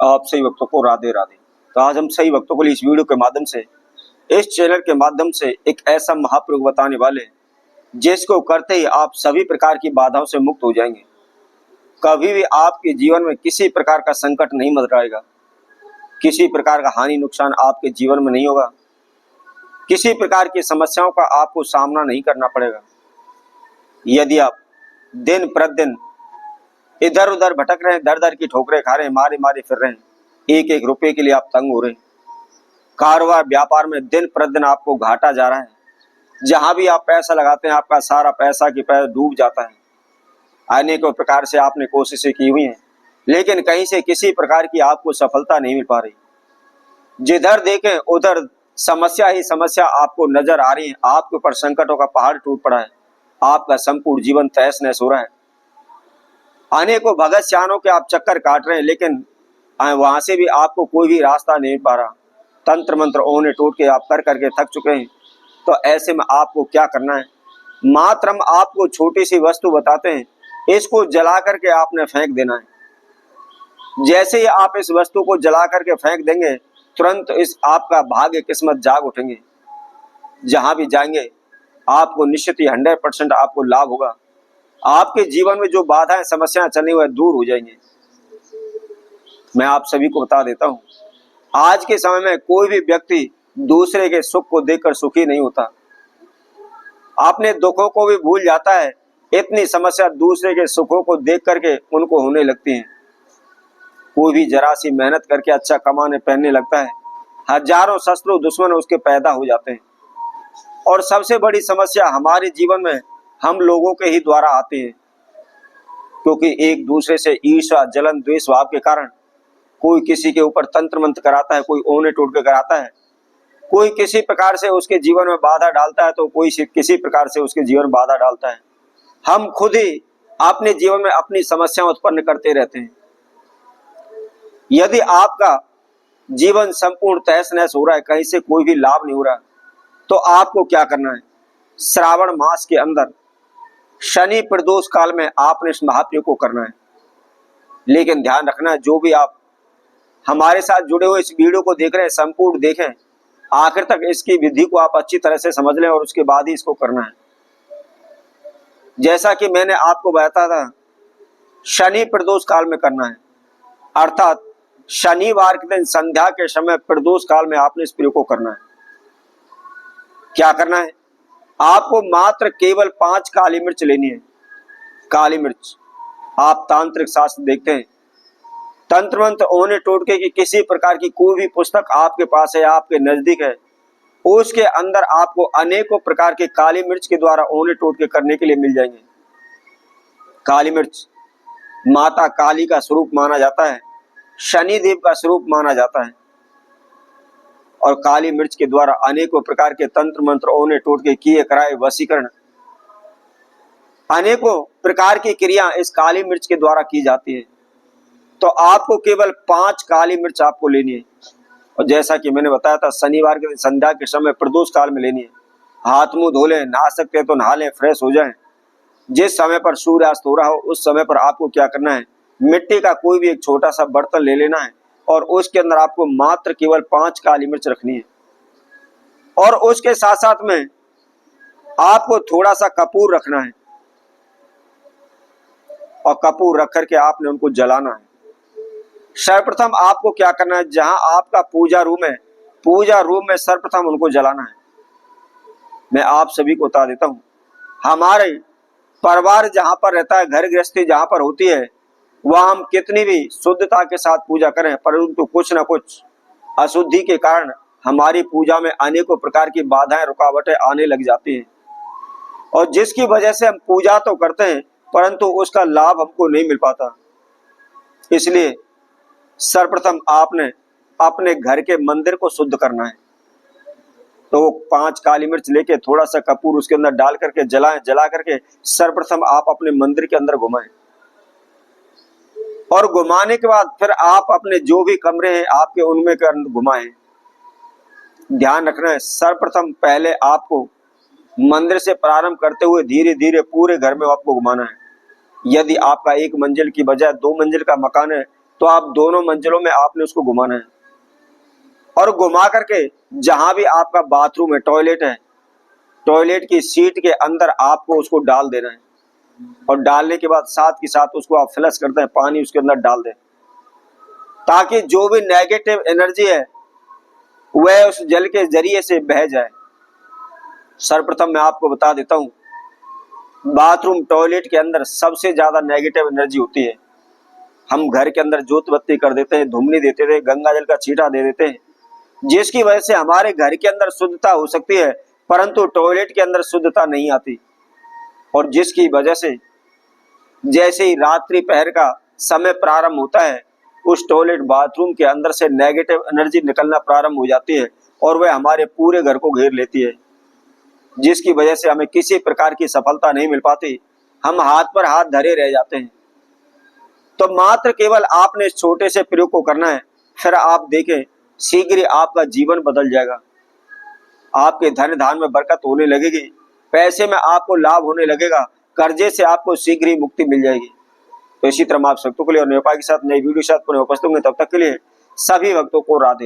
आप सही वक्तों को राधे राधे। तो आज हम सही वक्तों को इस वीडियो के माध्यम से, इस चैनल के माध्यम से एक ऐसा महाप्रयोग बताने वाले जिसको करते ही आप सभी प्रकार की बाधाओं से मुक्त हो जाएंगे। कभी भी आपके जीवन में किसी प्रकार का संकट नहीं मंडराएगा, किसी प्रकार का हानि नुकसान आपके जीवन में नहीं होगा, किसी प्रकार की समस्याओं का आपको सामना नहीं करना पड़ेगा। यदि आप दिन प्रतिदिन इधर उधर भटक रहे हैं, दर दर की ठोकरें खा रहे हैं, मारे मारे फिर रहे हैं, एक एक रुपए के लिए आप तंग हो रहे हैं, कारोबार व्यापार में दिन प्रतिदिन आपको घाटा जा रहा है, जहां भी आप पैसा लगाते हैं आपका सारा पैसा की पैसा डूब जाता है। अनेकों प्रकार से आपने कोशिशें की हुई हैं, लेकिन कहीं से किसी प्रकार की आपको सफलता नहीं मिल पा रही। जिधर देखें उधर समस्या ही समस्या आपको नजर आ रही है। आपके ऊपर संकटों का पहाड़ टूट पड़ा है, आपका संपूर्ण जीवन तहस नहस हो रहा है। अनेकों भगत सियानों के आप चक्कर काट रहे हैं, लेकिन वहां से भी आपको कोई भी रास्ता नहीं पा रहा। तंत्र मंत्र ओने टूट के आप कर करके थक चुके हैं। तो ऐसे में आपको क्या करना है? मात्र हम आपको छोटी सी वस्तु बताते हैं, इसको जला करके आपने फेंक देना है। जैसे ही आप इस वस्तु को जला करके फेंक देंगे, तुरंत इस आपका भाग्य किस्मत जाग उठेंगे। जहां भी जाएंगे आपको निश्चित ही 100% आपको लाभ होगा। आपके जीवन में जो बाधाएं समस्याएं चली हुई दूर हो जाएंगी। मैं आप सभी को बता देता हूं, आज के समय में कोई भी व्यक्ति दूसरे के सुख को देखकर सुखी नहीं होता, अपने दुखों को भी भूल जाता है। इतनी समस्या दूसरे के सुखों को देख करके उनको होने लगती है। कोई भी जरा सी मेहनत करके अच्छा कमाने पहनने लगता है, हजारों शत्रु दुश्मन उसके पैदा हो जाते हैं। और सबसे बड़ी समस्या हमारे जीवन में हम लोगों के ही द्वारा आती है, क्योंकि एक दूसरे से ईर्ष्या जलन द्वेष भाव के कारण कोई किसी के ऊपर तंत्र मंत्र कराता है, कोई ओने टोट के कराता है, कोई किसी प्रकार से उसके जीवन में बाधा डालता है, तो कोई किसी प्रकार से उसके जीवन में बाधा डालता है। हम खुद ही अपने जीवन में अपनी समस्याएं उत्पन्न करते रहते हैं। यदि आपका जीवन संपूर्ण तहस नहस हो रहा है, कहीं से कोई भी लाभ नहीं हो रहा, तो आपको क्या करना है? श्रावण मास के अंदर शनि प्रदोष काल में आपने इस महाप्रयोग को करना है। लेकिन ध्यान रखना है, जो भी आप हमारे साथ जुड़े हुए इस वीडियो को देख रहे हैं, संपूर्ण देखें, आखिर तक इसकी विधि को आप अच्छी तरह से समझ लें और उसके बाद ही इसको करना है। जैसा कि मैंने आपको बताया था, शनि प्रदोष काल में करना है, अर्थात शनिवार के दिन संध्या के समय प्रदोष काल में आपने इस प्रयोग को करना है। क्या करना है? आपको मात्र केवल 5 काली मिर्च लेनी है। काली मिर्च, आप तांत्रिक शास्त्र देखते हैं, तंत्र मंत्र ओने टोटके की किसी प्रकार की कोई भी पुस्तक आपके पास है, आपके नजदीक है, उसके अंदर आपको अनेकों प्रकार के काली मिर्च के द्वारा ओने टोटके करने के लिए मिल जाएंगे। काली मिर्च माता काली का स्वरूप माना जाता है, शनि देव का स्वरूप माना जाता है, और काली मिर्च के द्वारा अनेकों प्रकार के तंत्र मंत्र ओने टोटके किए कराए, वशीकरण, अनेकों प्रकार की क्रिया इस काली मिर्च के द्वारा की जाती है। तो आपको केवल 5 काली मिर्च आपको लेनी है, और जैसा कि मैंने बताया था, शनिवार के दिन संध्या के समय प्रदोष काल में लेनी है। हाथ मुंह धो लें, नहा सकते हैं तो नहा लें, फ्रेश हो जाएं। जिस समय पर सूर्यास्त हो रहा हो उस समय पर आपको क्या करना है? मिट्टी का कोई भी एक छोटा सा बर्तन ले लेना है, और उसके अंदर आपको मात्र केवल 5 काली मिर्च रखनी है। और उसके साथ साथ में आपको थोड़ा सा कपूर रखना है, और कपूर रख करके आपने उनको जलाना है। सर्वप्रथम आपको क्या करना है? जहां आपका पूजा रूम है, पूजा रूम में सर्वप्रथम उनको जलाना है। मैं आप सभी को बता देता हूं, हमारे परिवार जहां पर रहता है, घर गृहस्थी जहां पर होती है, वह हम कितनी भी शुद्धता के साथ पूजा करें, परंतु कुछ ना कुछ अशुद्धि के कारण हमारी पूजा में अनेकों प्रकार की बाधाएं रुकावटें आने लग जाती हैं, और जिसकी वजह से हम पूजा तो करते हैं परंतु उसका लाभ हमको नहीं मिल पाता। इसलिए सर्वप्रथम आपने अपने घर के मंदिर को शुद्ध करना है। तो 5 काली मिर्च लेके थोड़ा सा कपूर उसके अंदर डाल करके जलाएं, जला करके सर्वप्रथम आप अपने मंदिर के अंदर घुमाएं, और घुमाने के बाद फिर आप अपने जो भी कमरे हैं आपके उनमें के अंदर घुमाएं। ध्यान रखना है, सर्वप्रथम पहले आपको मंदिर से प्रारंभ करते हुए धीरे धीरे पूरे घर में आपको घुमाना है। यदि आपका 1 मंजिल की बजाय 2 मंजिल का मकान है, तो आप दोनों मंजिलों में आपने उसको घुमाना है और घुमा करके जहां भी आपका बाथरूम है, टॉयलेट है, टॉयलेट की सीट के अंदर आपको उसको डाल देना है और डालने के बाद साथ के साथ उसको आप फ्लश करते हैं, पानी उसके अंदर डाल दें ताकि जो भी नेगेटिव एनर्जी है वह उस जल के जरिए से बह जाए। सर्वप्रथम मैं आपको बता देता हूं, बाथरूम टॉयलेट के अंदर सबसे ज्यादा नेगेटिव एनर्जी होती है। हम घर के अंदर जोत बत्ती कर देते हैं, धूमनी देते थे, गंगा जल का छींटा दे देते हैं, जिसकी वजह से हमारे घर के अंदर शुद्धता हो सकती है परंतु टॉयलेट के अंदर शुद्धता नहीं आती और जिसकी वजह से जैसे ही रात्रि पहर का समय प्रारंभ होता है उस टॉयलेट बाथरूम के अंदर से नेगेटिव एनर्जी निकलना प्रारंभ हो जाती है और वह हमारे पूरे घर को घेर लेती है, जिसकी वजह से हमें किसी प्रकार की सफलता नहीं मिल पाती, हम हाथ पर हाथ धरे रह जाते हैं। तो मात्र केवल आपने इस छोटे से प्रयोग को करना है, फिर आप देखें शीघ्र ही आपका जीवन बदल जाएगा। आपके धन धान में बरकत होने लगेगी, पैसे में आपको लाभ होने लगेगा, कर्जे से आपको शीघ्र ही मुक्ति मिल जाएगी। तो इसी तरह आप भक्तों के लिए और नेपाल के साथ नई वीडियो के साथ पुनः उपस्थित होंगे। तब तक के लिए सभी भक्तों को राधे।